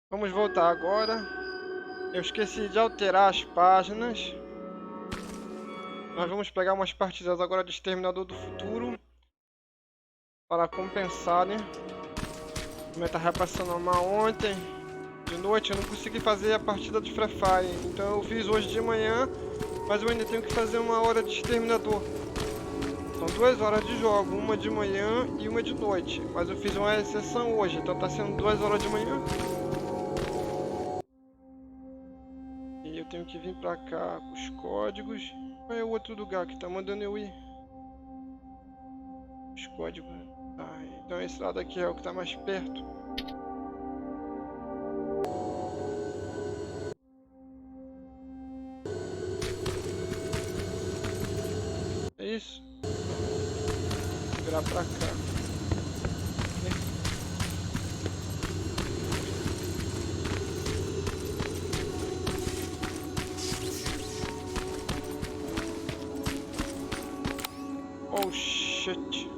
Vamos voltar agora. Eu esqueci de alterar as páginas. Nós vamos pegar umas partidas agora de Exterminador do Futuro para compensar, né? Como eu tava passando mal ontem de noite, eu não consegui fazer a partida de Free Fire. Então eu fiz hoje de manhã, mas eu ainda tenho que fazer uma hora de Exterminador. São 2 horas de jogo, uma de manhã e uma de noite. Mas eu fiz uma exceção hoje, então tá sendo 2 horas de manhã. E eu tenho que vir pra cá com os códigos. Qual é o outro lugar que tá mandando eu ir? Os códigos. Ah, então esse lado aqui é o que tá mais perto. É isso? Vou virar pra cá. Oh shit.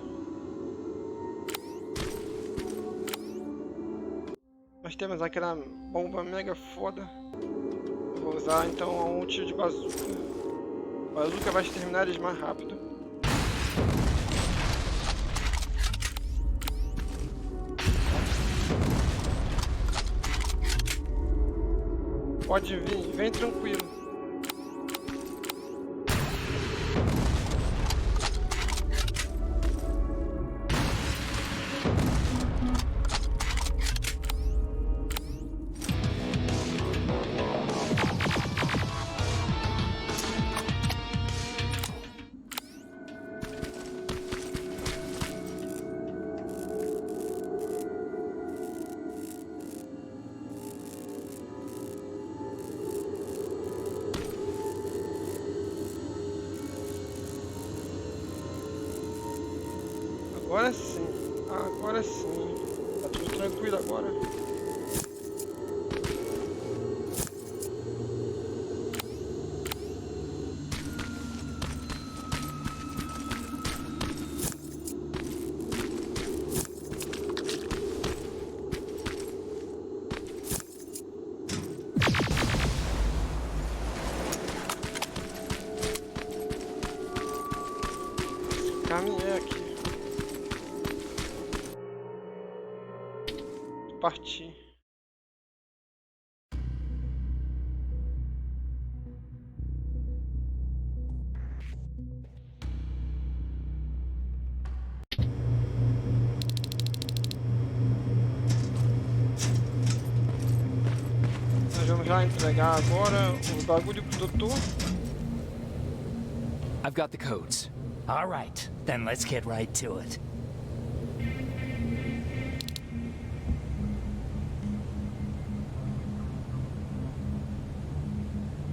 Nós temos aquela bomba mega foda. Eu vou usar então um tiro de bazuca. A bazuca vai exterminar eles mais rápido. Pode vir, vem tranquilo. Agora sim, agora sim. Tá tudo tranquilo agora. Caminhei aqui. Partir. Nós vamos já entregar agora o bagulho pro doutor. I've got the codes. All right, then let's get right to it.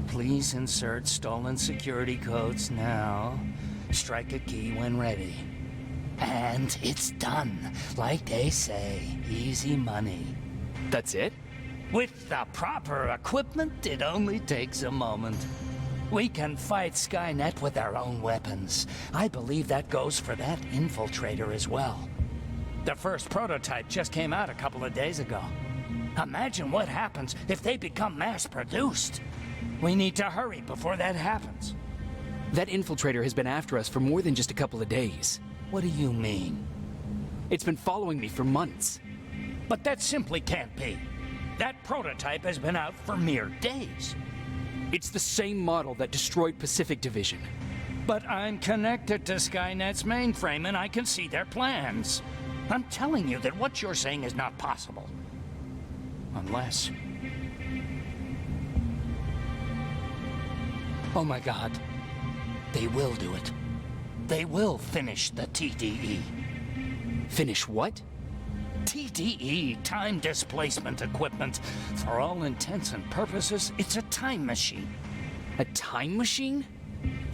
Please insert stolen security codes now. Strike a key when ready. And it's done. Like they say, easy money. That's it? With the proper equipment, it only takes a moment. We can fight Skynet with our own weapons. I believe that goes for that infiltrator as well. The first prototype just came out a couple of days ago. Imagine what happens if they become mass-produced. We need to hurry before that happens. That infiltrator has been after us for more than just a couple of days. What do you mean? It's been following me for months. But that simply can't be. That prototype has been out for mere days. It's the same model that destroyed Pacific Division. But I'm connected to Skynet's mainframe and I can see their plans. I'm telling you that what you're saying is not possible. Unless... Oh my God. They will do it. They will finish the TDE. Finish what? TDE, time displacement equipment. For all intents and purposes, it's a time machine. A time machine?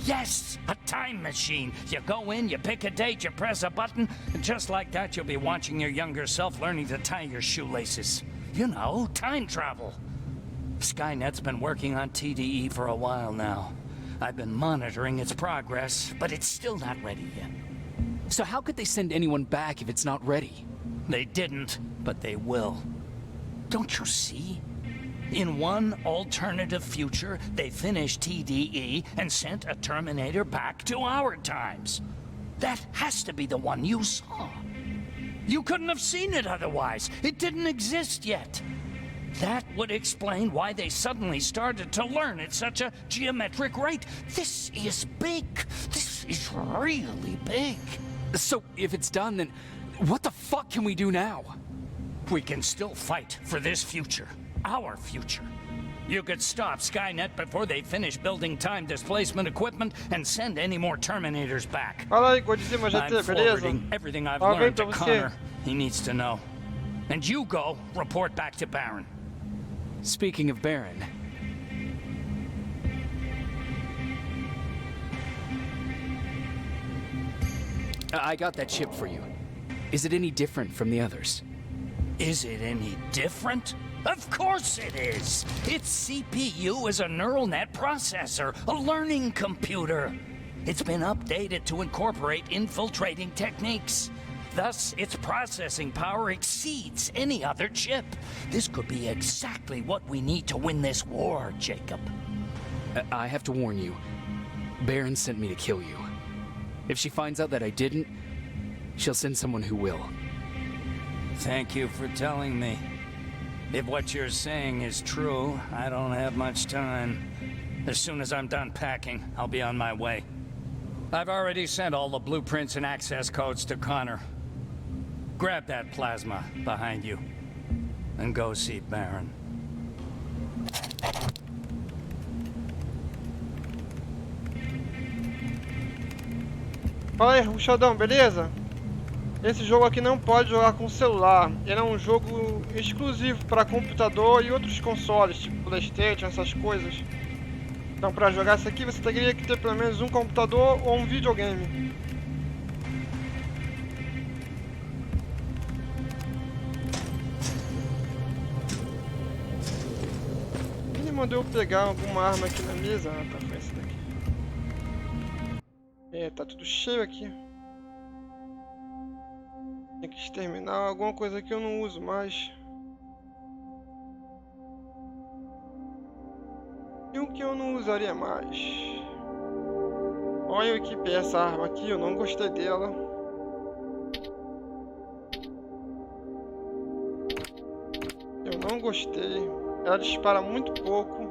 Yes, a time machine. You go in, you pick a date, you press a button, and just like that you'll be watching your younger self learning to tie your shoelaces. You know, time travel. Skynet's been working on TDE for a while now. I've been monitoring its progress, but it's still not ready yet. So how could they send anyone back if it's not ready? They didn't, but they will. Don't you see? In one alternative future, they finished TDE and sent a Terminator back to our times. That has to be the one you saw. You couldn't have seen it otherwise. It didn't exist yet. That would explain why they suddenly started to learn at such a geometric rate. This is big. This is really big. So, if it's done, then what the fuck can we do now? We can still fight for this future. Our future. You could stop Skynet before they finish building time displacement equipment and send any more Terminators back. Fala aí, Godzilla GT, I'm beleza? forwarding everything I've Alguém learned pra to você? Connor. He needs to know. And you go report back to Baron. Speaking of Baron, I got that chip for you. Is it any different from the others? Is it any different? Of course it is! Its CPU is a neural net processor, a learning computer. It's been updated to incorporate infiltrating techniques. Thus, its processing power exceeds any other chip. This could be exactly what we need to win this war, Jacob. I have to warn you. Baron sent me to kill you. If she finds out that I didn't, she'll send someone who will. Thank you for telling me. If what you're saying is true, I don't have much time. As soon as I'm done packing, I'll be on my way. I've already sent all the blueprints and access codes to Connor. Grab that plasma behind you, and go see Baron. Fala aí, Ruxadão, beleza? Esse jogo aqui não pode jogar com celular. Ele é um jogo exclusivo para computador e outros consoles, tipo PlayStation, essas coisas. Então, para jogar isso aqui, você teria que ter pelo menos um computador ou um videogame. Ele mandou eu pegar alguma arma aqui na mesa. Ah, tá, foi esse daqui. É, tá tudo cheio aqui. Tem que exterminar alguma coisa que eu não uso mais. E o que eu não usaria mais? Olha, eu equipei essa arma aqui, eu não gostei dela. Eu não gostei. Ela dispara muito pouco.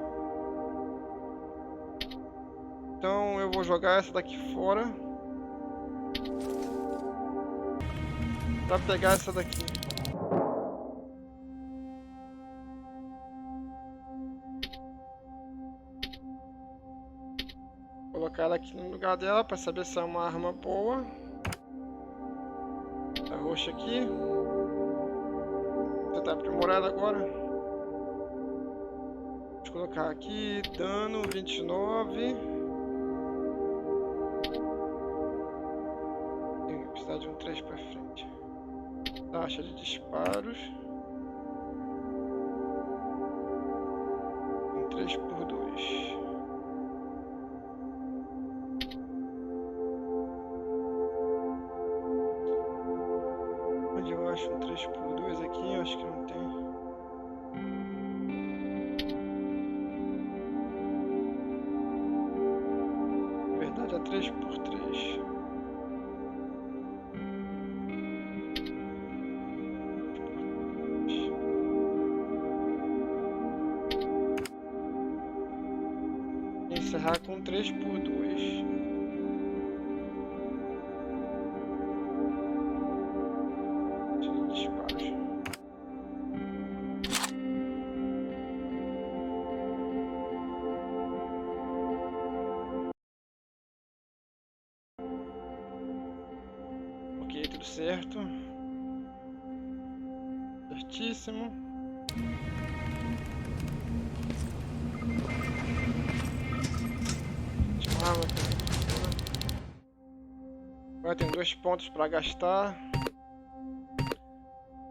Então eu vou jogar essa daqui fora. Pra pegar essa daqui. Colocar ela aqui no lugar dela para saber se é uma arma boa. A roxa aqui. Vou tentar aprimorar ela agora. Vou colocar aqui dano 29. Tenho que precisar de um 3 para frente. Taxa de disparos. Um 3x2. Onde eu acho um 3x2 aqui? Eu acho que não tem. Na verdade é 3x3. Encerrar com 3x2. Disparos. Ok, tudo certo. Certíssimo. Agora tem 2 pontos para gastar.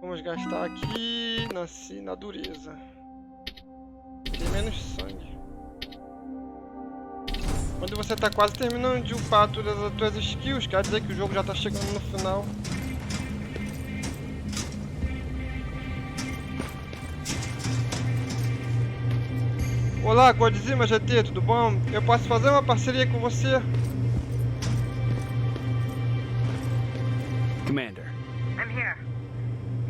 Vamos gastar aqui na dureza. Tem menos sangue. Quando você está quase terminando de upar todas as tuas skills, quer dizer que o jogo já está chegando no final. Olá, Godzilla GT, tudo bom? Eu posso fazer uma parceria com você? Commander, I'm here.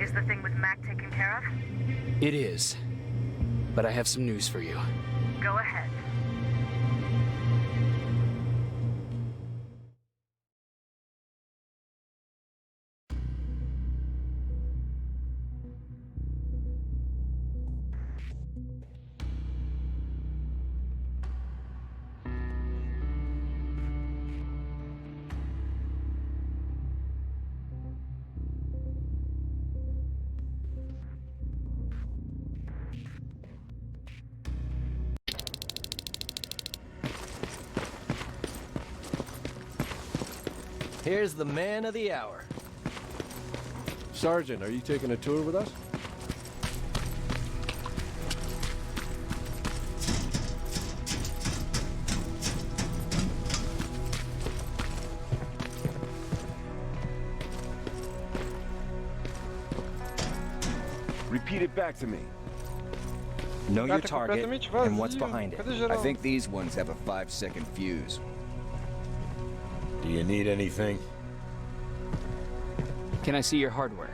Is the thing with Mac taken care of? it is. But I have some news for you. Go ahead. Here's the man of the hour. Sergeant, are you taking a tour with us? Repeat it back to me. Know your Tá target completamente and what's vazio. behind it. Cadê I geral? think these ones have a 5-second fuse. Do you need anything? Can I see your hardware?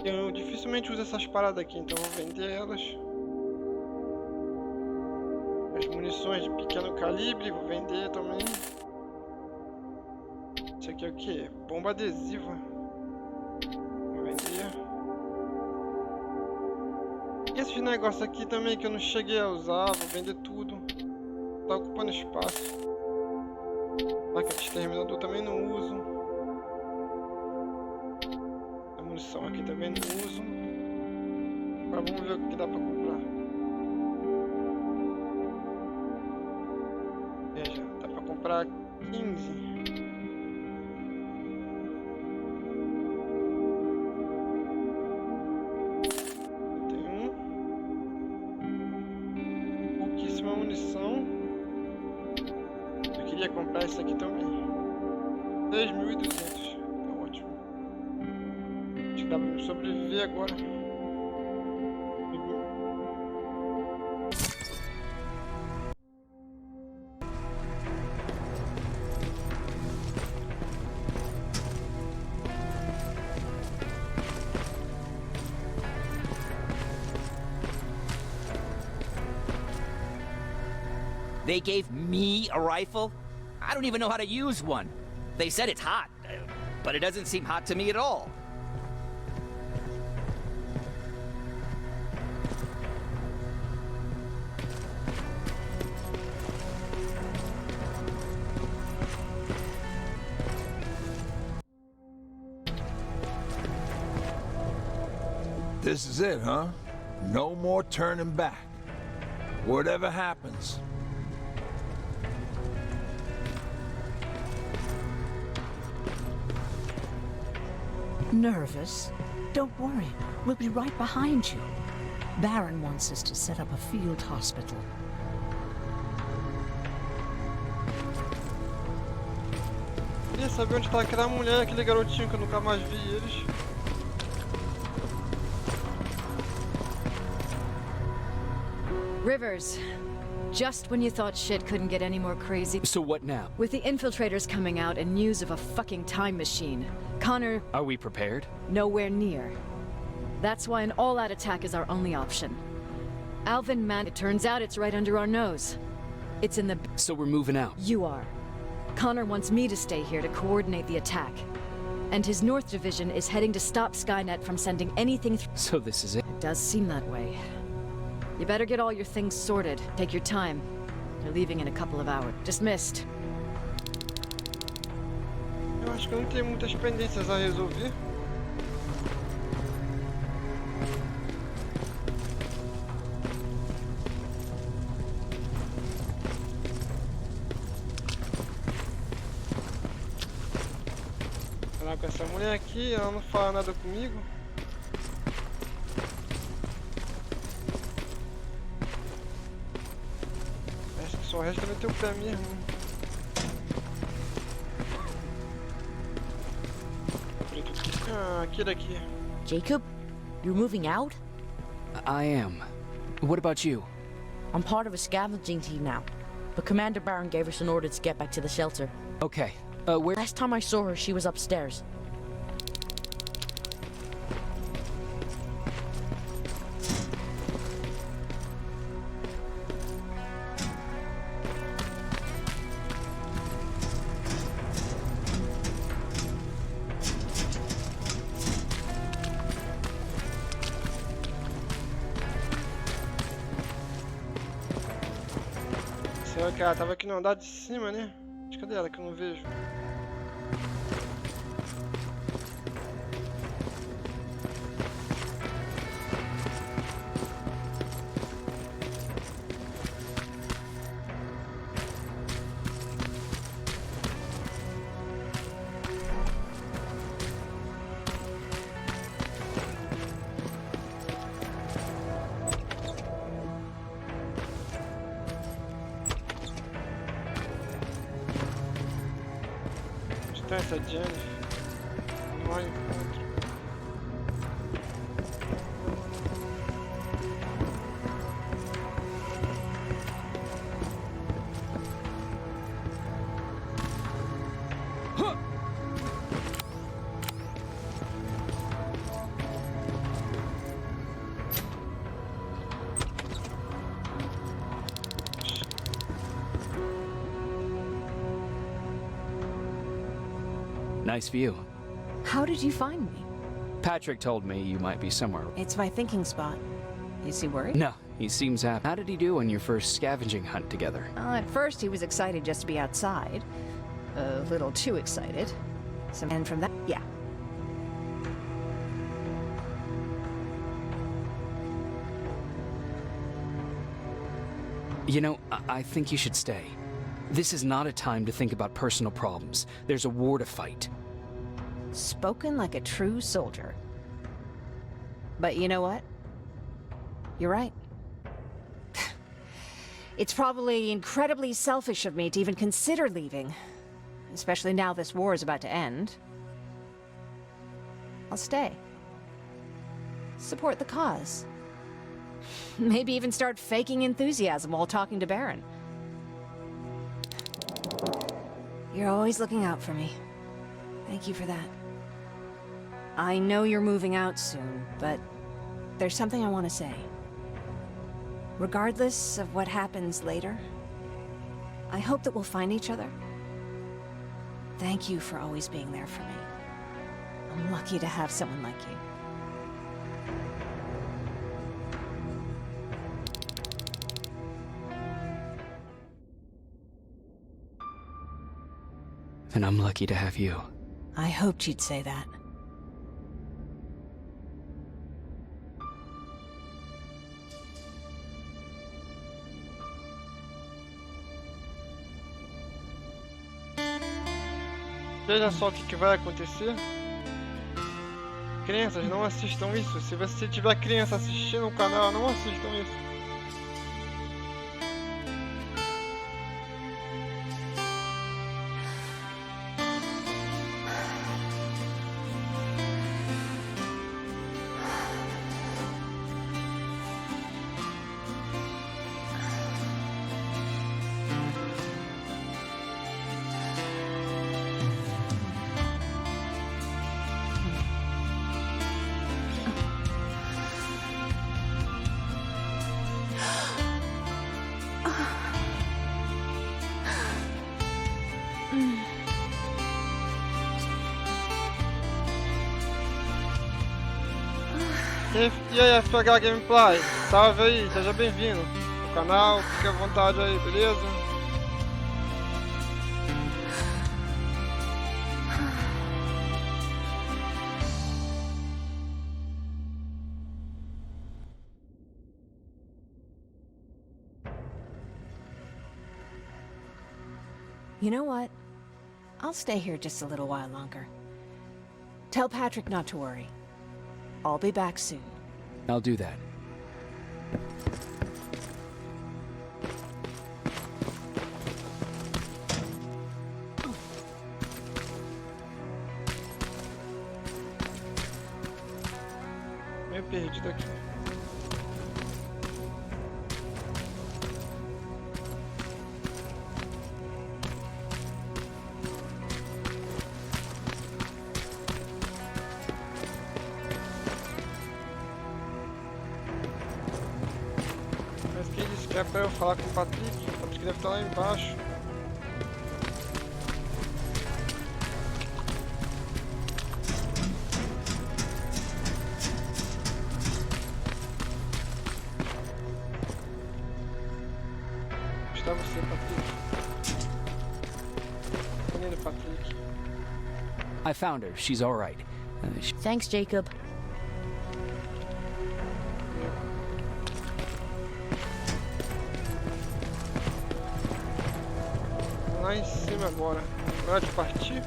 Eu dificilmente uso essas paradas aqui, então vou vender elas. As munições de pequeno calibre, vou vender também. Isso aqui é o que? Bomba adesiva. Vou vender. E esses negócios aqui também que eu não cheguei a usar, vou vender tudo. Tá ocupando espaço. Placa de exterminador também não uso. A munição aqui também não uso. Agora vamos ver o que dá pra comprar. Veja, dá pra comprar 15. Pouquíssima munição. Eu queria comprar esse aqui também. 3.200. Tá ótimo. Acho que dá pra sobreviver agora. They gave me a rifle? I don't even know how to use one. They said it's hot, but it doesn't seem hot to me at all. This is it, huh? No more turning back. Whatever happens. Nervous? Don't worry. We'll be right behind you. Baron wants us to set up a field hospital. Queria saber onde tá aquela mulher, aquele garotinho que eu nunca mais vi eles. Rivers. Just when you thought shit couldn't get any more crazy. So what now? With the infiltrators coming out and news of a fucking time machine, Connor, Are we prepared? nowhere near. That's why an all-out attack is our only option. Alvin, man, it turns out it's right under our nose. It's in the... So we're moving out. You are. Connor wants me to stay here to coordinate the attack. And his North Division is heading to stop Skynet from sending anything through. So this is it. It does seem that way. You better get all your things sorted. Take your time. They're leaving in a couple of hours. Dismissed. Eu acho que eu não tenho muitas pendências a resolver. Falar com essa mulher aqui, ela não fala nada comigo. só resta meter o pé mesmo. Ah, aquele aqui. Jacob, you're moving out? I am. What about you? I'm part of a scavenging team now, but Commander Baron gave us an order to get back to the shelter. Okay. Where? Last time I saw her, she was upstairs. Será que ela tava aqui no andar de cima, né? Cadê ela que eu não vejo? Tá essa Jennifer. Lá encontro. Nice view. How did you find me? Patrick told me you might be somewhere. It's my thinking spot. Is he worried? No, he seems happy. How did he do on your first scavenging hunt together? At first, he was excited just to be outside. A little too excited. And from that, yeah. You know, I think you should stay. This is not a time to think about personal problems. There's a war to fight. Spoken like a true soldier. But you know what? You're right. It's probably incredibly selfish of me to even consider leaving. Especially now this war is about to end. I'll stay. Support the cause. Maybe even start faking enthusiasm while talking to Baron. You're always looking out for me. Thank you for that. I know you're moving out soon, but there's something I want to say. Regardless of what happens later, I hope that we'll find each other. Thank you for always being there for me. I'm lucky to have someone like you. And I'm lucky to have you. I hoped you'd say that. Veja só o que vai acontecer. Crianças, não assistam isso. Se você tiver criança assistindo o canal, não assistam isso. E aí, FPH Gameplay, salve aí, seja bem-vindo ao canal, fique à vontade aí, beleza? You know what? I'll stay here just a little while longer. Tell Patrick not to worry. I'll be back soon. I'll do that. Meio perdido aqui. Mas quem disse que é pra eu falar com o Patrick? O Patrick deve estar lá embaixo. Onde está você, Patrick? Cadê ele, Patrick? I found her. She's all right. Thanks, Jacob. Lá em cima agora. Hora de partir?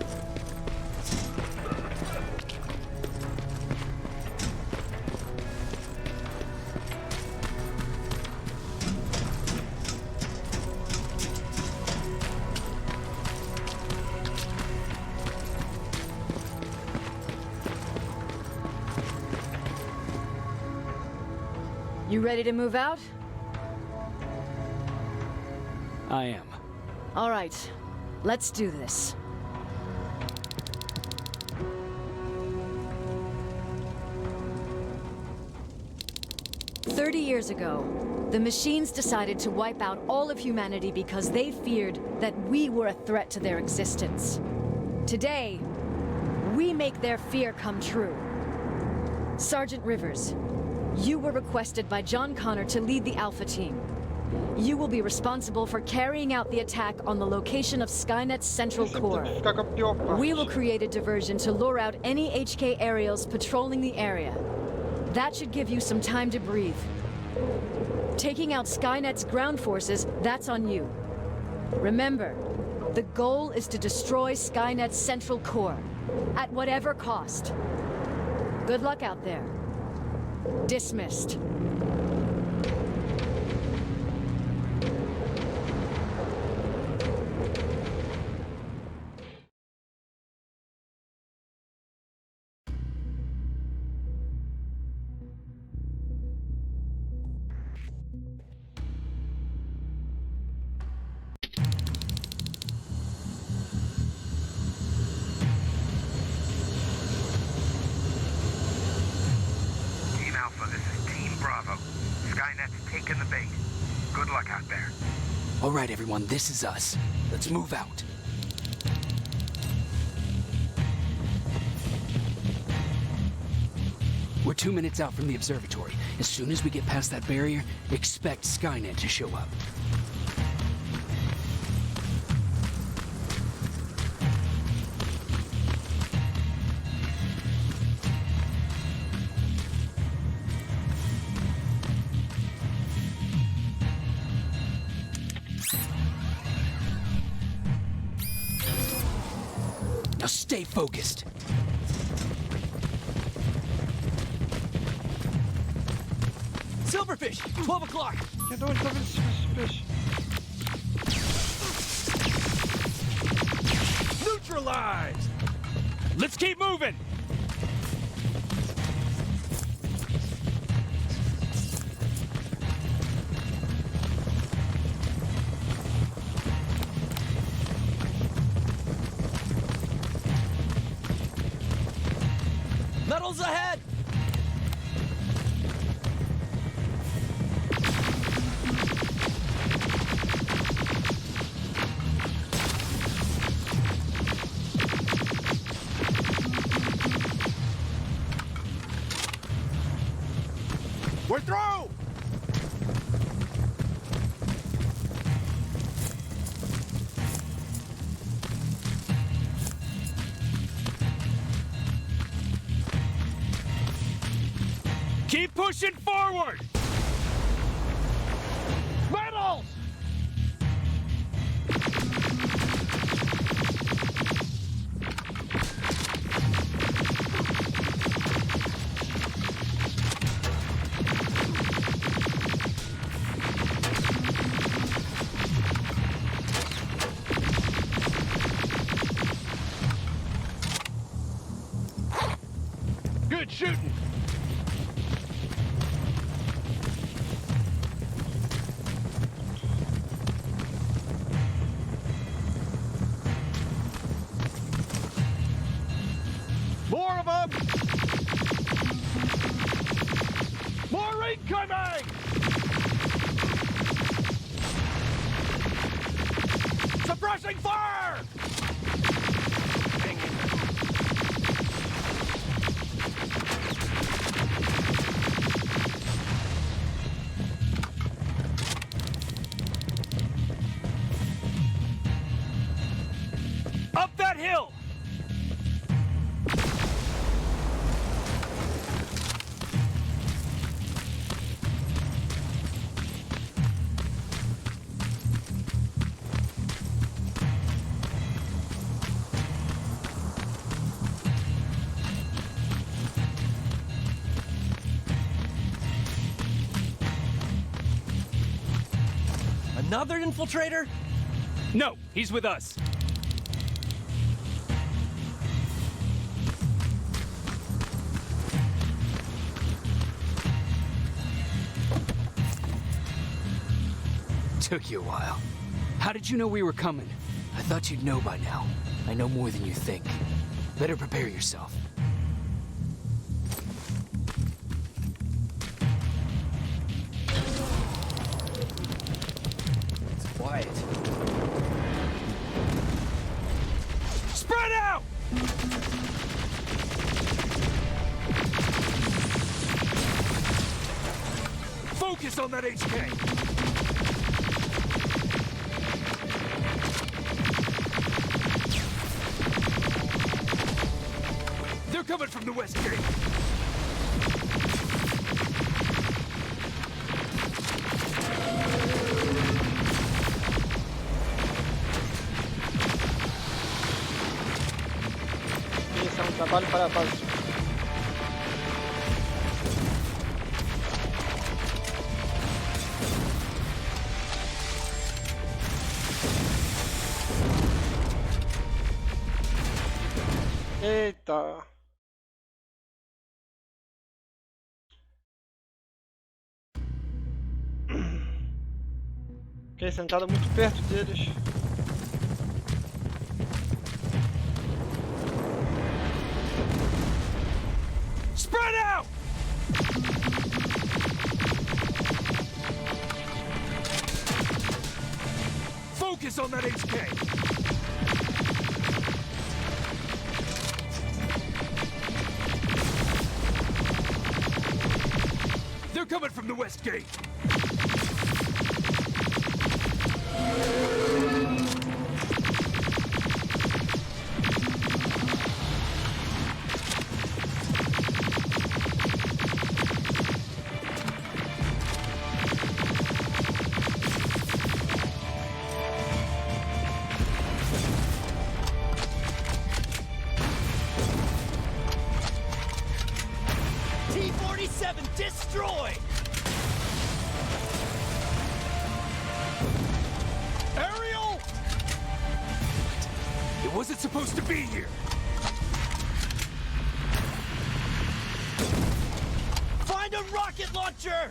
You ready to move out? I am. All right, let's do this. Years ago, the machines decided to wipe out all of humanity because they feared that we were a threat to their existence. Today, we make their fear come true. Sergeant Rivers, you were requested by John Connor to lead the Alpha team. You will be responsible for carrying out the attack on the location of Skynet's central core. We will create a diversion to lure out any HK aerials patrolling the area. That should give you some time to breathe. Taking out Skynet's ground forces, that's on you. Remember, the goal is to destroy Skynet's central core, at whatever cost. Good luck out there. Dismissed. All right, everyone, this is us. Let's move out. We're 2 minutes out from the observatory. As soon as we get past that barrier, expect Skynet to show up. Now stay focused. Silverfish, 12 o'clock. Eu dou fish. Neutralized. Let's keep moving. Metals ahead! We're through! Keep pushing forward! Metals! Good shooting! Moving! Suppressing fire! Hang in there. Up that hill! Another infiltrator? No, he's with us. Took you a while. How did you know we were coming? I thought you'd know by now. I know more than you think. Better prepare yourself. It's quiet. Spread out! Focus on that HK! They're coming from the west gate. Esse é um trabalho para a base. Eita. Fiquei sentado muito perto deles. Spread out! Focus on that HK! They're coming from the west gate! T-47 destroyed! Aerial! It wasn't supposed to be here! Find a rocket launcher!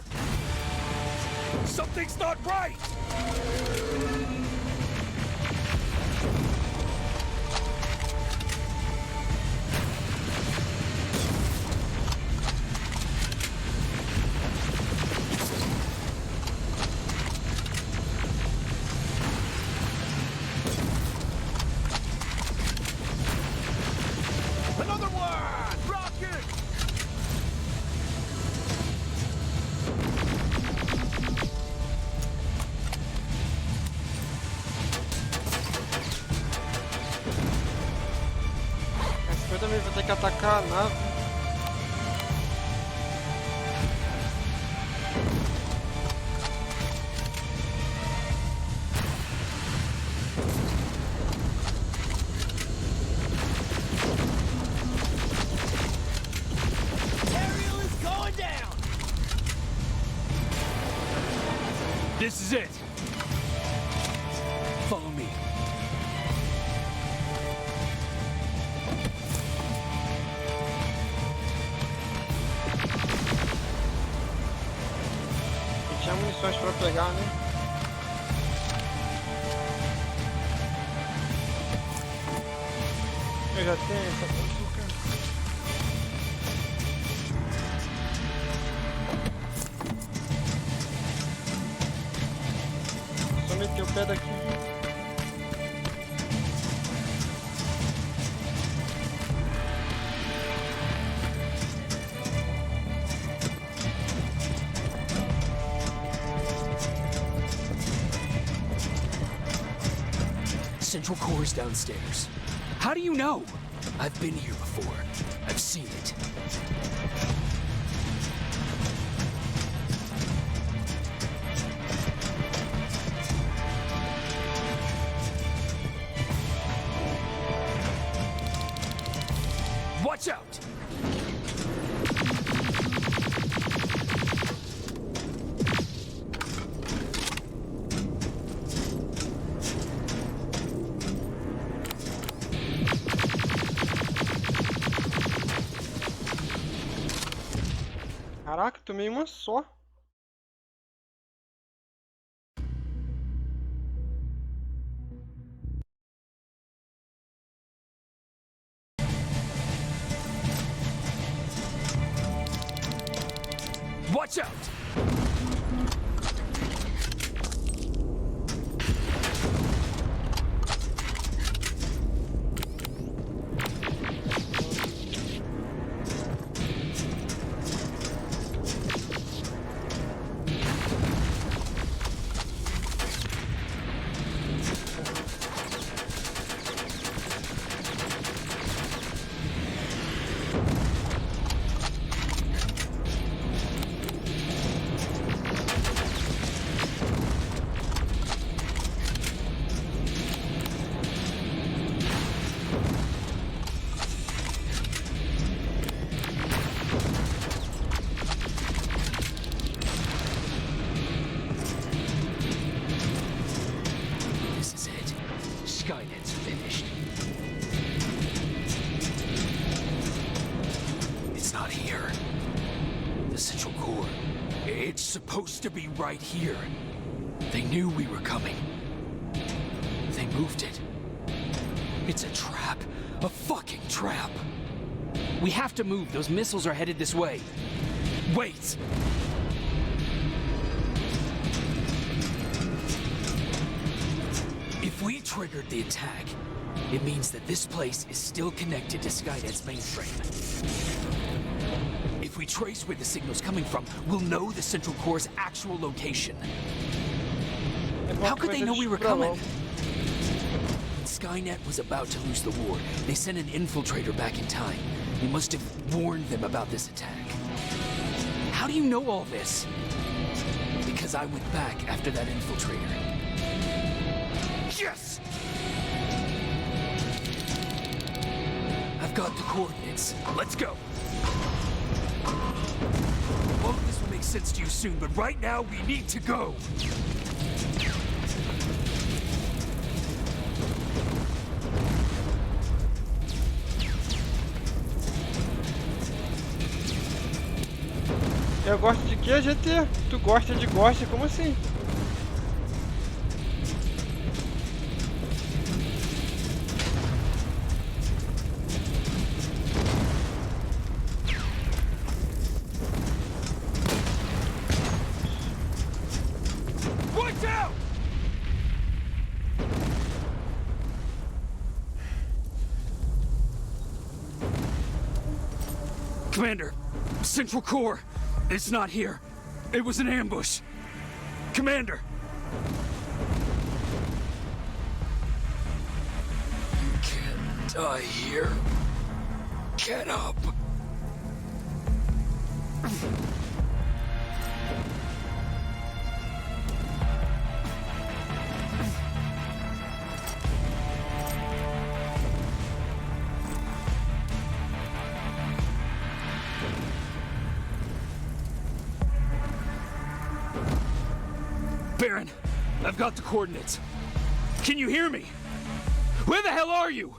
Something's not right! Another one! Rocket! Mas eu também vou ter que atacar a nave. Aerial is going down! This is it! Follow me. Tinha munições pra pegar, né? Eu já tenho essa bazuca. Bateu o pé daqui. Central core's downstairs. How do you know? I've been here before. I've seen it. Watch out! Caraca, tomei uma só. Watch out! Skynet's finished. It's not here. The central core. It's supposed to be right here. They knew we were coming. They moved it. It's a trap. A fucking trap. We have to move. Those missiles are headed this way. Wait! If we triggered the attack, it means that this place is still connected to Skynet's mainframe. If we trace where the signal's coming from, we'll know the central core's actual location. How could they know we were coming? When Skynet was about to lose the war, they sent an infiltrator back in time. They must have warned them about this attack. How do you know all this? Because I went back after that infiltrator. Yes! I've got the coordinates. Let's go. All of this will make sense to you soon, but right now we need to go. Eu gosto de quê, GT? Tu gosta de gosta? Como assim? Watch out! Commander, Central Core. It's not here. It was an ambush. Commander! You can't die here. Get up! Baron, I've got the coordinates. Can you hear me? Where the hell are you?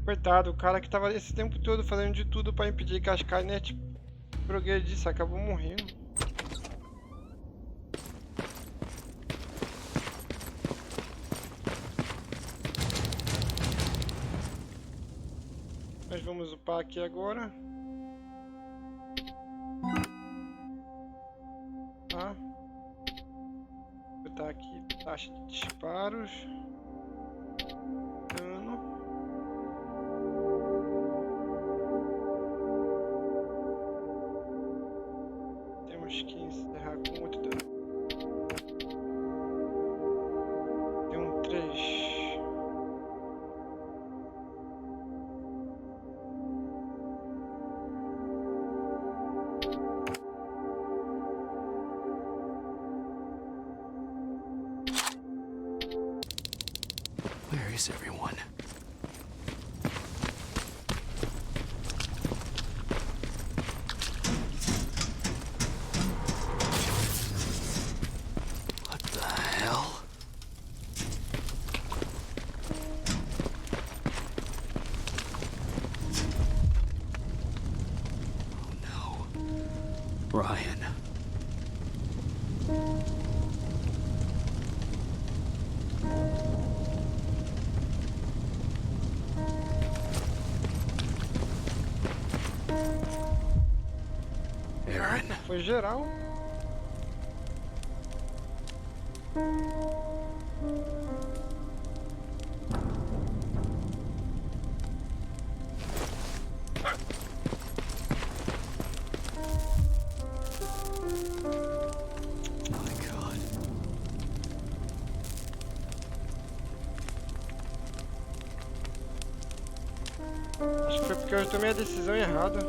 Coitado, o cara que tava esse tempo todo fazendo de tudo pra impedir que a Skynet progredisse, acabou morrendo. nós vamos upar aqui agora. Tá. Vou botar aqui taxa de disparos. Dano. Temos que encerrar com 8 dano. Deu 3. Where is everyone? What the hell? Oh no. Ryan. Foi geral. Acho que foi porque eu tomei a decisão errada.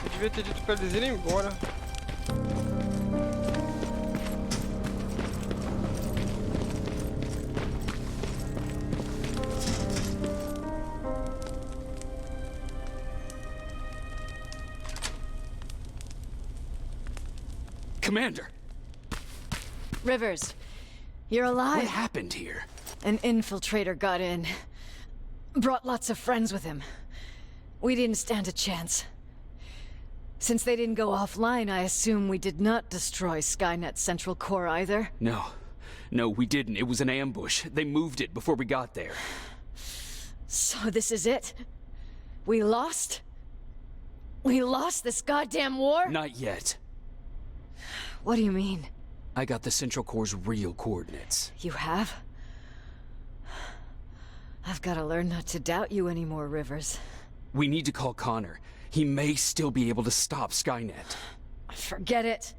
Eu devia ter dito pra eles irem embora. Commander! Rivers, you're alive. What happened here? An infiltrator got in. Brought lots of friends with him. We didn't stand a chance. Since they didn't go offline, I assume we did not destroy Skynet's central core either? No. No, we didn't. It was an ambush. They moved it before we got there. So this is it? We lost? We lost this goddamn war? Not yet. What do you mean? I got the Central Core's real coordinates. You have? I've got to learn not to doubt you anymore, Rivers. We need to call Connor. He may still be able to stop Skynet. Forget it.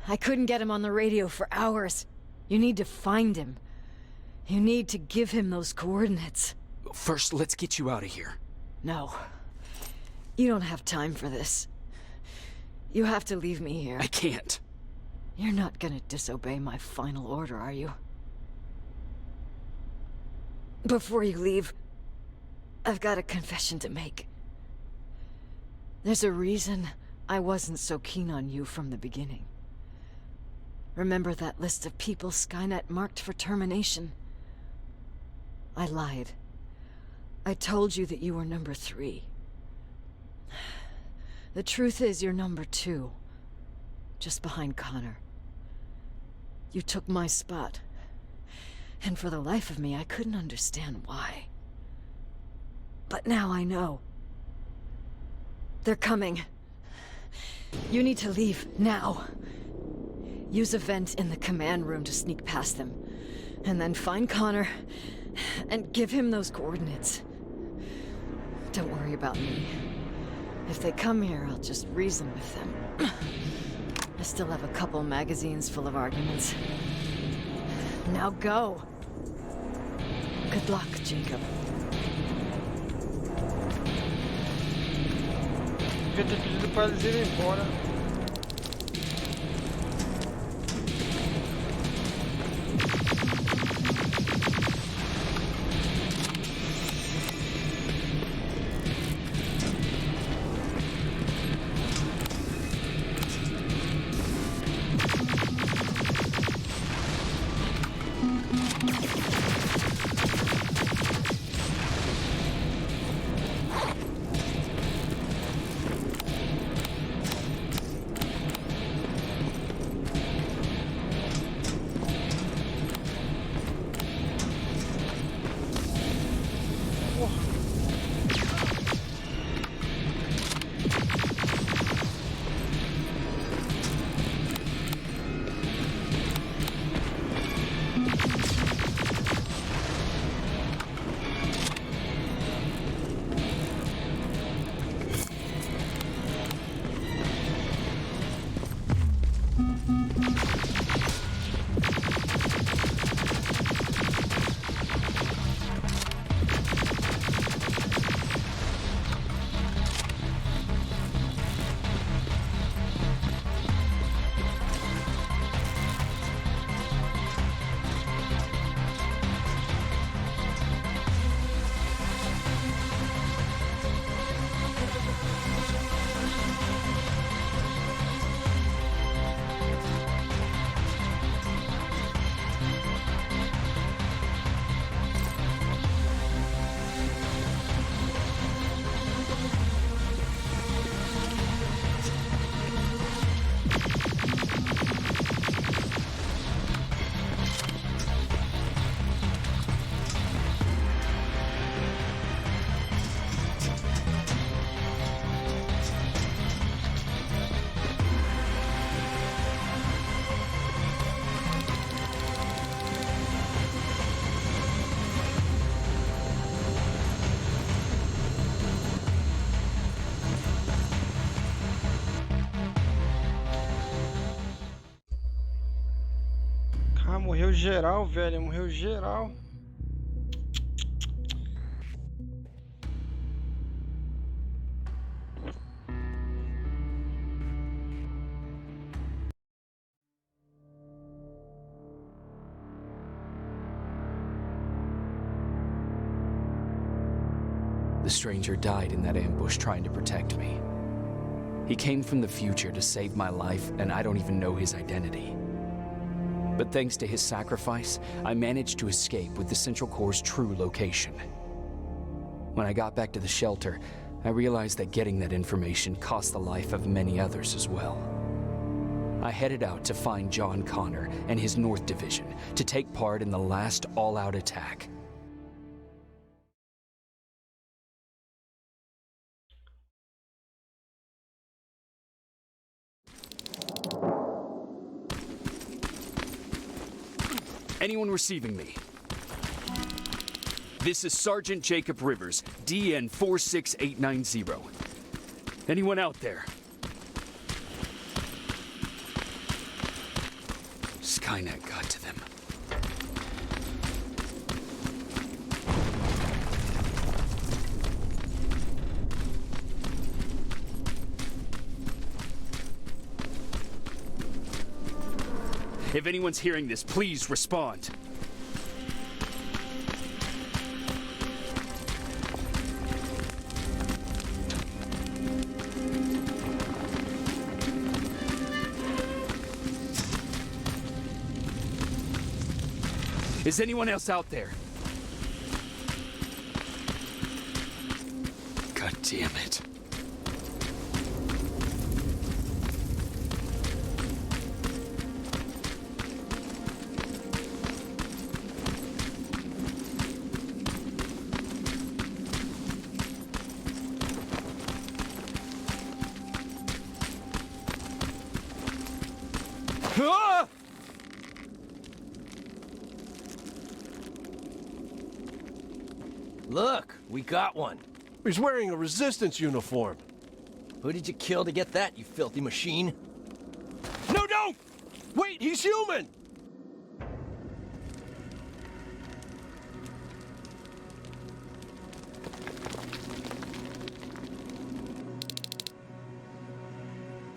I couldn't get him on the radio for hours. You need to find him. You need to give him those coordinates. First, let's get you out of here. No. You don't have time for this. You have to leave me here. I can't. You're not gonna disobey my final order, are you? Before you leave, I've got a confession to make. There's a reason I wasn't so keen on you from the beginning. Remember that list of people Skynet marked for termination? I lied. I told you that you were number 3. The truth is you're number 2. Just behind Connor. You took my spot. And for the life of me, I couldn't understand why. But now I know. They're coming. You need to leave, now. Use a vent in the command room to sneak past them. And then find Connor, and give him those coordinates. Don't worry about me. If they come here, I'll just reason with them. I still have a couple magazines full of arguments. Now go. Good luck, Jacob. Devia ter pedido para eles irem embora. geral, velho. Morreu geral. The stranger died in that ambush trying to protect me. He came from the future to save my life, and I don't even know his identity. But thanks to his sacrifice, I managed to escape with the Central Core's true location. When I got back to the shelter, I realized that getting that information cost the life of many others as well. I headed out to find John Connor and his North Division to take part in the last all-out attack. Anyone receiving me? This is Sergeant Jacob Rivers, DN 46890. Anyone out there? Skynet got to them. If anyone's hearing this, please respond. Is anyone else out there? God damn it. Look, we got one. He's wearing a Resistance uniform. Who did you kill to get that, you filthy machine? No, don't! Wait, he's human!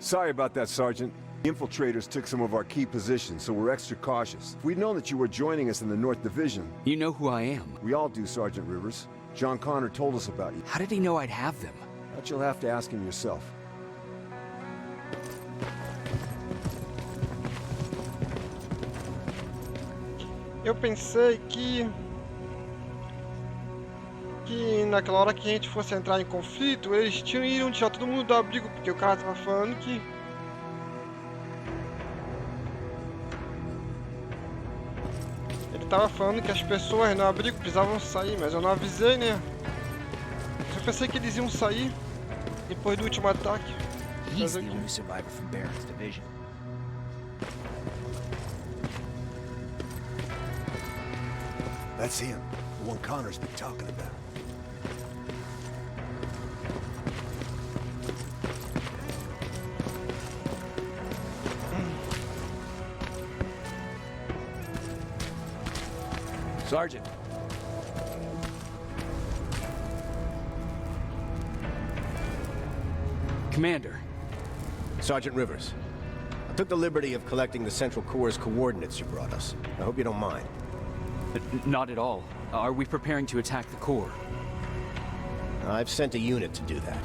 Sorry about that, Sergeant. The infiltrators took some of our key positions, so we're extra cautious. If we'd known that you were joining us in the North Division... You know who I am. We all do, Sergeant Rivers. John Connor told us about you. How did he know I'd have them? That you'll have to ask him yourself. Eu pensei que naquela hora que a gente fosse entrar em conflito, eles iriam tirar todo mundo do abrigo, porque o cara tava falando que... Ele tava falando que as pessoas no abrigo precisavam sair, mas eu não avisei, né? Eu pensei que eles iam sair depois do último ataque. He's the only survivor from Barron's division. That's him, the one Connor's been talking about. Sergeant. Commander. Sergeant Rivers. I took the liberty of collecting the Central Core's coordinates you brought us. I hope you don't mind. Not at all. Are we preparing to attack the core? I've sent a unit to do that.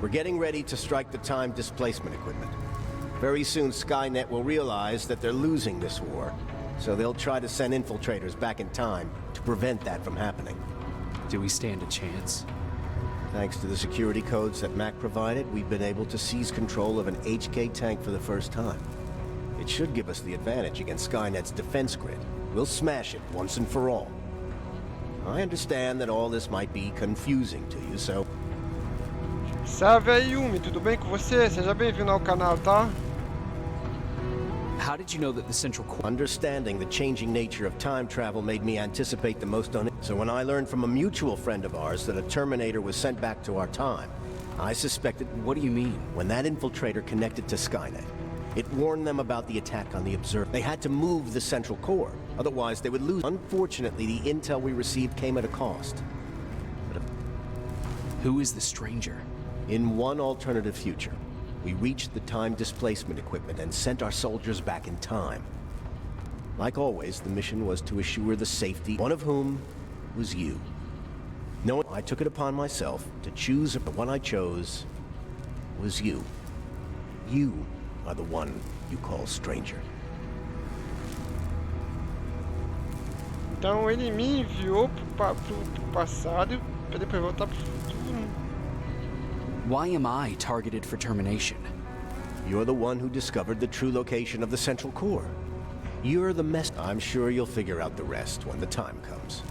We're getting ready to strike the time displacement equipment. Very soon Skynet will realize that they're losing this war, so they'll try to send infiltrators back in time to prevent that from happening. Do we stand a chance? Thanks to the security codes that Mac provided, we've been able to seize control of an HK tank for the first time. It should give us the advantage against Skynet's defense grid. We'll smash it once and for all. I understand that all this might be confusing to you, so... Salve aí, Yumi, tudo bem com você? Seja bem-vindo ao canal, tá? How did you know that the Central Core... Understanding the changing nature of time travel made me anticipate the most on it. So when I learned from a mutual friend of ours that a Terminator was sent back to our time, I suspected... What do you mean? When that infiltrator connected to Skynet, It warned them about the attack on the observer. They had to move the central core, otherwise they would lose. Unfortunately, the intel we received came at a cost. Who is the stranger? In one alternative future, we reached the time displacement equipment and sent our soldiers back in time. Like always, the mission was to assure the safety, one of whom was you. No, I took it upon myself to choose, but the one I chose was you. You are the one you call stranger. Então ele me enviou pro passado para depois voltar pro futuro. Why am I targeted for termination? You're the one who discovered the true location of the central core. You're the mess. I'm sure you'll figure out the rest when the time comes.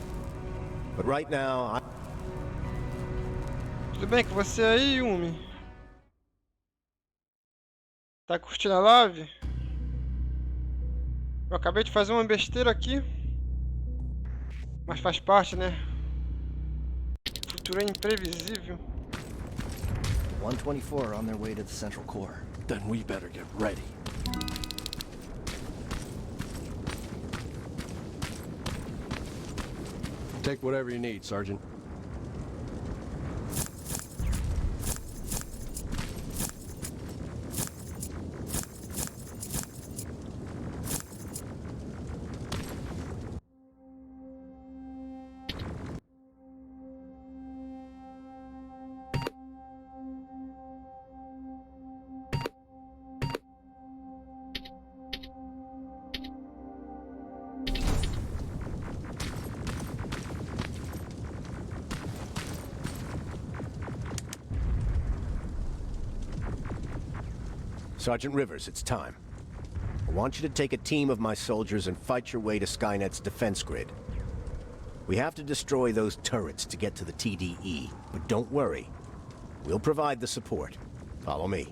But right now, Tudo bem com você aí, Yumi? Tá curtindo a live? Eu acabei de fazer uma besteira aqui. Mas faz parte, né? O futuro é imprevisível. 124 on their way to the central core. Then we better get ready. Take whatever you need, Sergeant. Sergeant Rivers, it's time. I want you to take a team of my soldiers and fight your way to Skynet's defense grid. We have to destroy those turrets to get to the TDE, but don't worry. We'll provide the support. Follow me.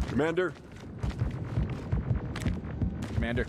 Commander? Commander.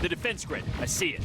The defense grid. I see it.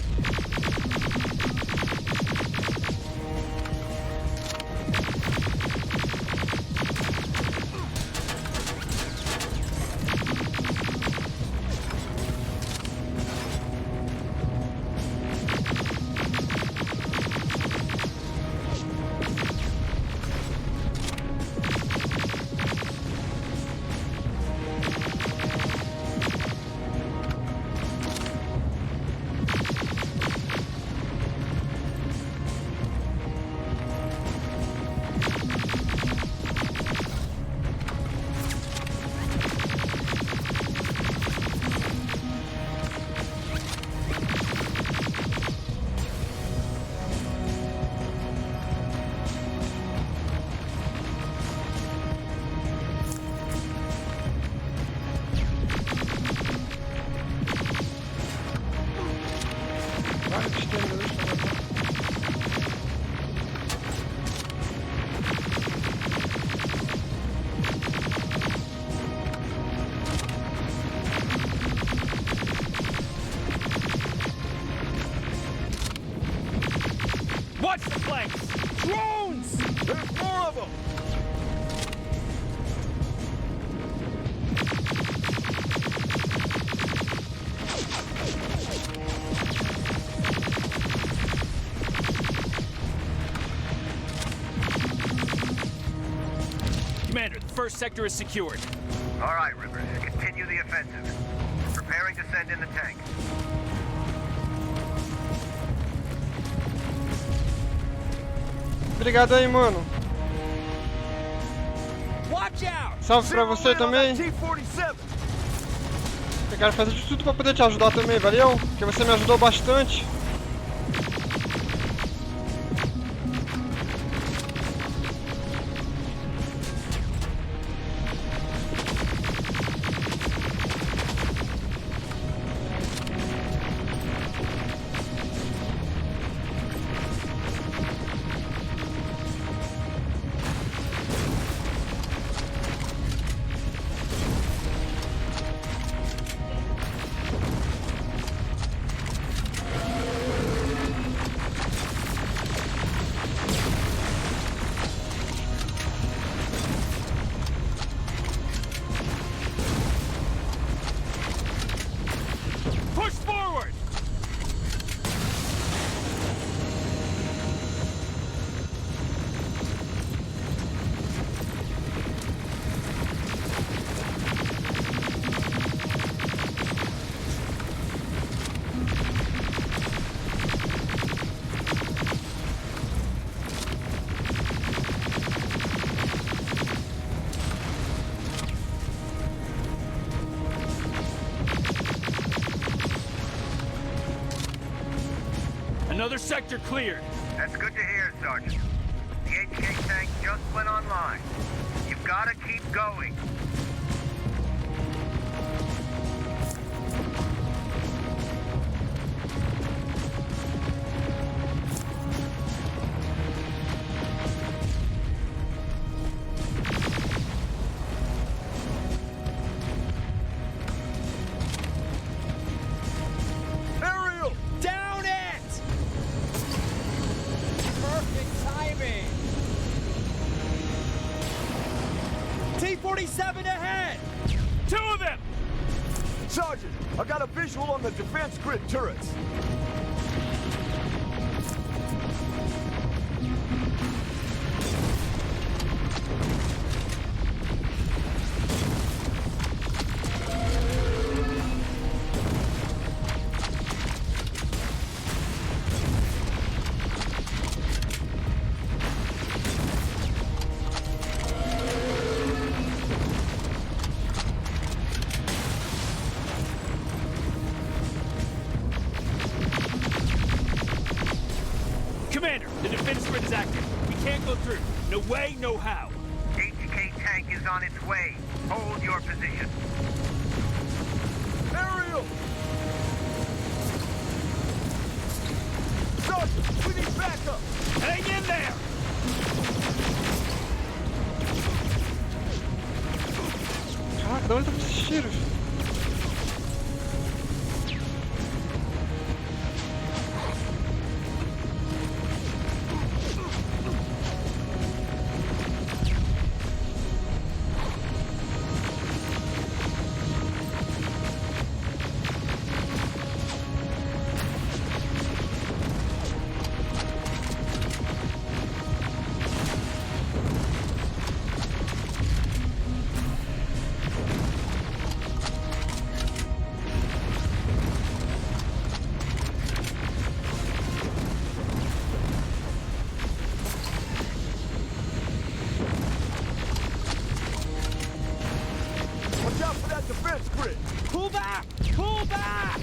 Watch the flanks! Drones! There's more of them! Commander, the first sector is secured. All right, Rivers. Continue the offensive. Preparing to send in the tank. Obrigado aí, mano. Watch out! Salve pra você também. Eu quero fazer de tudo pra poder te ajudar também, valeu? Porque você me ajudou bastante. Another sector cleared. That's good to hear, Sergeant. The HK tank just went online. You've got to keep going. T-47 ahead! Two of them! Sergeant, I got a visual on the defense grid turrets. Commander, the defense grid is active. We can't go through. No way, no how. HK tank is on its way. Hold your position. Aerial! Sergeant, we need backup! Hang in there! Caraca, de onde tá esses tiros? Watch out for that defense grid! Pull back! Pull back!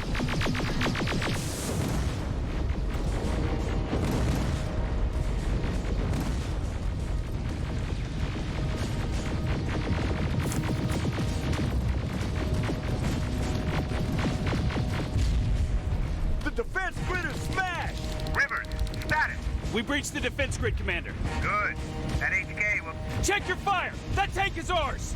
The defense grid is smashed! Rivers, status. We breached the defense grid, Commander. Good. That HK will... Check your fire! That tank is ours!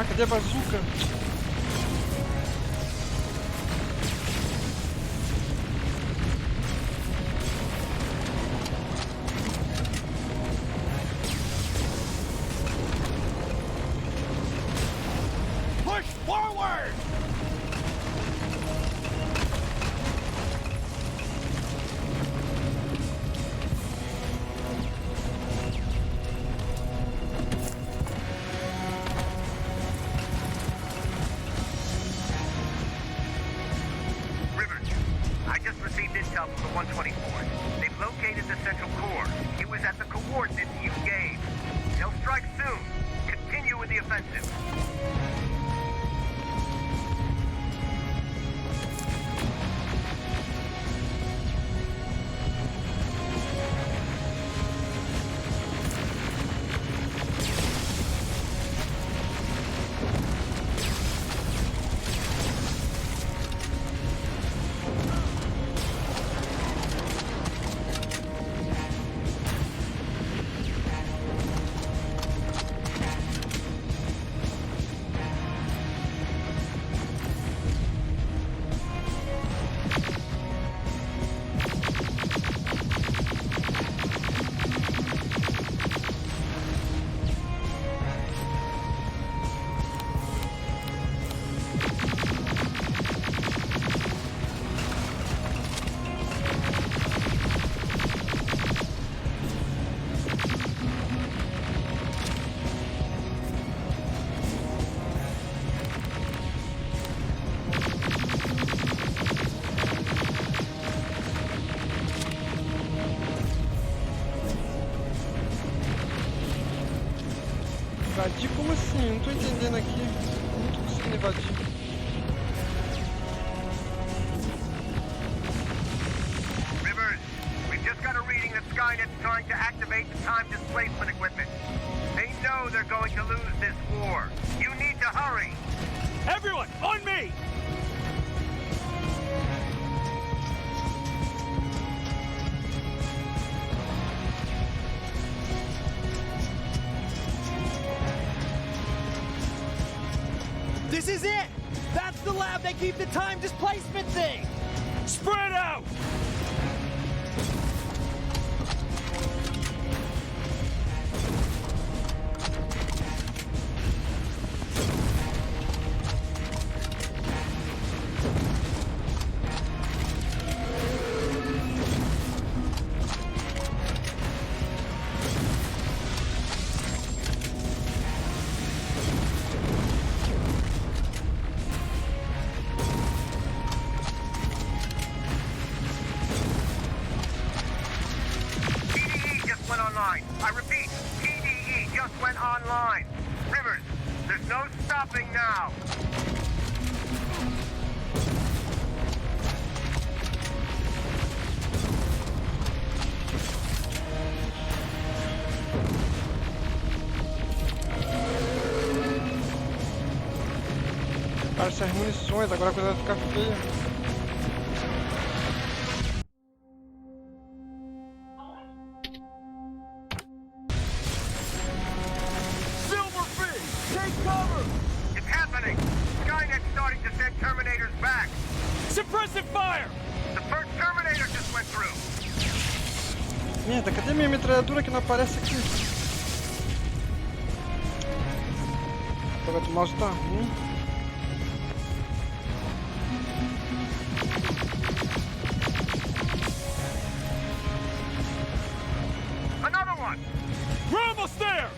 Ah, cadê a bazuca? Push forward! 124th. They've located the central core. It was at the coordinates you gave. They'll strike soon. Continue with the offensive. Invadir como assim? Não tô entendendo aqui. Como tô conseguindo invadir? Rivers, we've just got a reading that Skynet's trying to activate the time displacement equipment. They know they're going to lose this war. You need to hurry. Everyone, on me! This is it! That's the lab they keep the time displacement thing! Spread out! I repeat, TDE just went online. Rivers, there's no stopping now. Cara, essas munições, agora a coisa vai ficar feia. It's happening! Skynet's starting to send Terminators back! Suppressive fire! The first Terminator just went through! Merda, cadê minha metralhadora que não aparece aqui? O mouse tá ruim. Another one! We're almost there!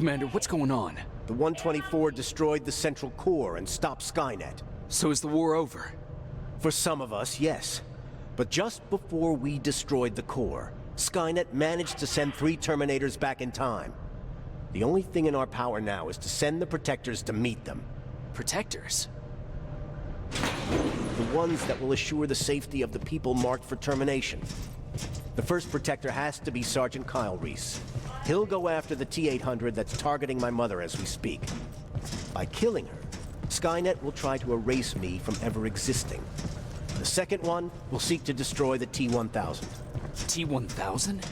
Commander, what's going on? The 124 destroyed the central core and stopped Skynet. So is the war over? For some of us, yes. But just before we destroyed the core, Skynet managed to send 3 Terminators back in time. The only thing in our power now is to send the Protectors to meet them. Protectors? The ones that will assure the safety of the people marked for termination. The first Protector has to be Sergeant Kyle Reese. He'll go after the T-800 that's targeting my mother as we speak. By killing her, Skynet will try to erase me from ever existing. The second one will seek to destroy the T-1000. T-1000?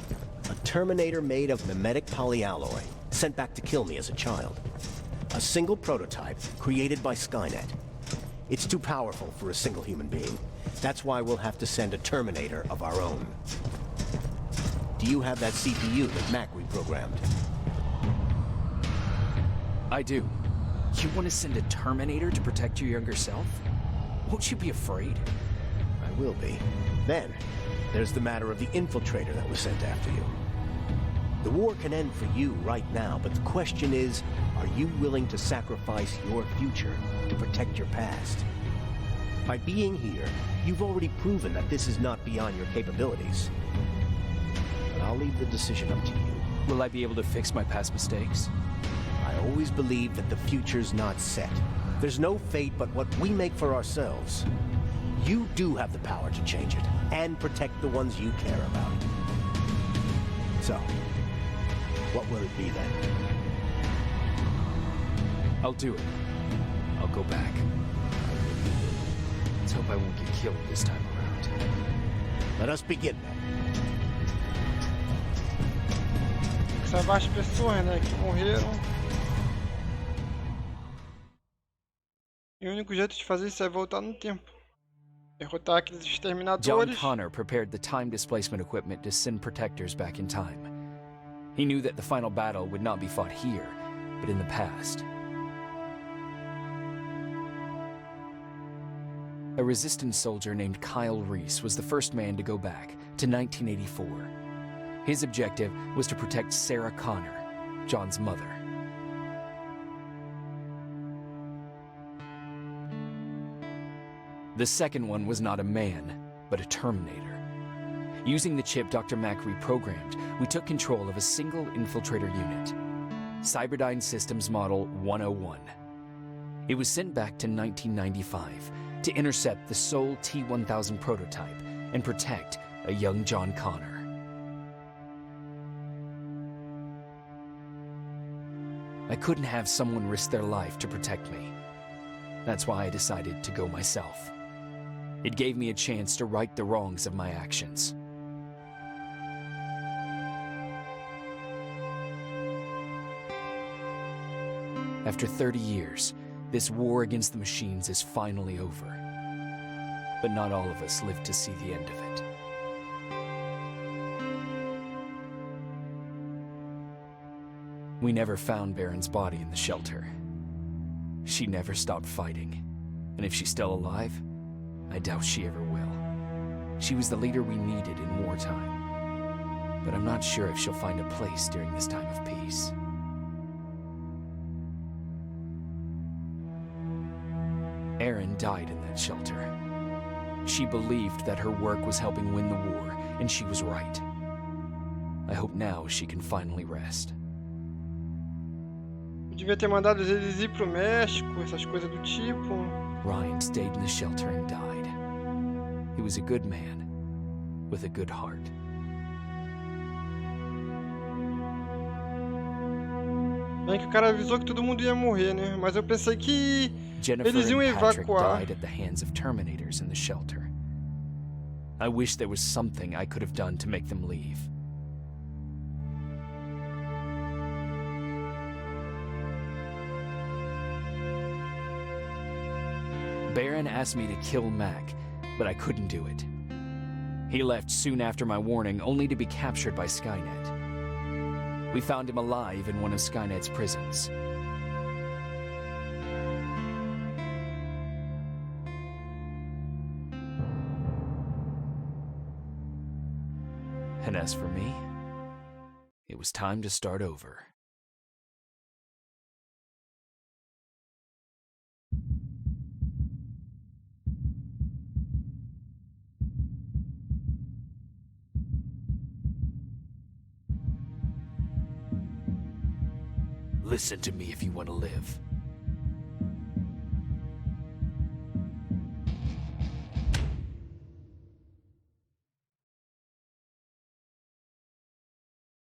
A Terminator made of mimetic polyalloy, sent back to kill me as a child. A single prototype created by Skynet. It's too powerful for a single human being. That's why we'll have to send a Terminator of our own. Do you have that CPU that Mac reprogrammed? I do. You want to send a Terminator to protect your younger self? Won't you be afraid? I will be. Then, there's the matter of the infiltrator that was sent after you. The war can end for you right now, but the question is, are you willing to sacrifice your future to protect your past? By being here, you've already proven that this is not beyond your capabilities. But I'll leave the decision up to you. Will I be able to fix my past mistakes? I always believe that the future's not set. There's no fate but what we make for ourselves. You do have the power to change it, and protect the ones you care about. So, what will it be then? I'll do it. I'll go back. Let's hope I won't get killed this time around. Let us begin then. Salvar as pessoas, né, que morreram. E o único jeito de fazer isso é voltar no tempo. Derrotar aqueles exterminadores. John Connor prepared the time displacement equipment to send Protectors back in time. He knew that the final battle would not be fought here, but in the past. A Resistance soldier named Kyle Reese was the first man to go back to 1984. His objective was to protect Sarah Connor, John's mother. The second one was not a man, but a Terminator. Using the chip Dr. Mack reprogrammed, we took control of a single infiltrator unit, Cyberdyne Systems Model 101. It was sent back to 1995 to intercept the sole T-1000 prototype and protect a young John Connor. I couldn't have someone risk their life to protect me. That's why I decided to go myself. It gave me a chance to right the wrongs of my actions. After 30 years, this war against the machines is finally over. But not all of us lived to see the end of it. We never found Baron's body in the shelter. She never stopped fighting. And if she's still alive, I doubt she ever will. She was the leader we needed in wartime. But I'm not sure if she'll find a place during this time of peace. Erin died in that shelter. She believed that her work was helping win the war, and she was right. I hope now she can finally rest. Eu devia ter mandado eles ir pro México, essas coisas do tipo. Ryan stayed in the shelter and died. He was a good man, with a good heart. Bem que o cara avisou que todo mundo ia morrer, né? Mas eu pensei que Jennifer eles iam and Patrick evacuar. died at the hands of Terminators in the shelter. I wish there was something I could have done to make them leave. Baron asked me to kill Mac, but I couldn't do it. He left soon after my warning, only to be captured by Skynet. We found him alive in one of Skynet's prisons. And as for me, it was time to start over. Listen to me if you want to live.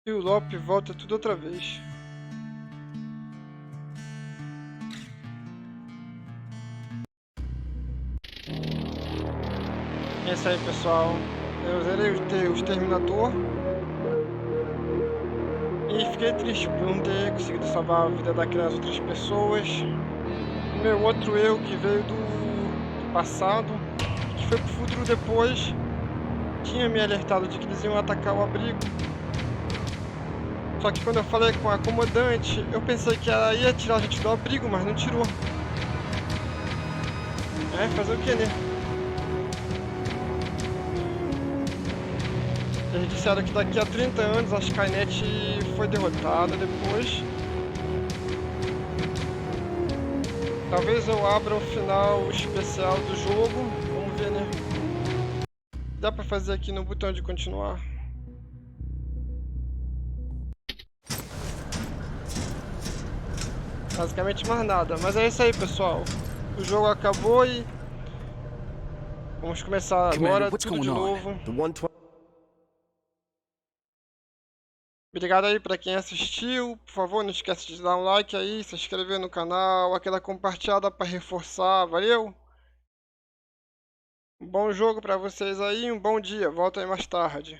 E o Lope volta tudo outra vez. É isso aí, pessoal. Eu zerei os Terminator. E fiquei triste por não ter conseguido salvar a vida daquelas outras pessoas. O meu outro eu, que veio do passado, que foi pro futuro depois, tinha me alertado de que eles iam atacar o abrigo. Só que quando eu falei com a comandante, eu pensei que ela ia tirar a gente do abrigo, mas não tirou. É, fazer o que, né? Eles disseram que daqui a 30 anos a Skynet foi derrotada depois. Talvez eu abra o final especial do jogo. Vamos ver, né? Dá pra fazer aqui no botão de continuar. Basicamente mais nada. Mas é isso aí, pessoal. O jogo acabou e... vamos começar agora tudo de novo. Obrigado aí pra quem assistiu. Por favor, não esquece de dar um like aí, se inscrever no canal, aquela compartilhada pra reforçar. Valeu! Um bom jogo pra vocês aí, um bom dia. Volto aí mais tarde.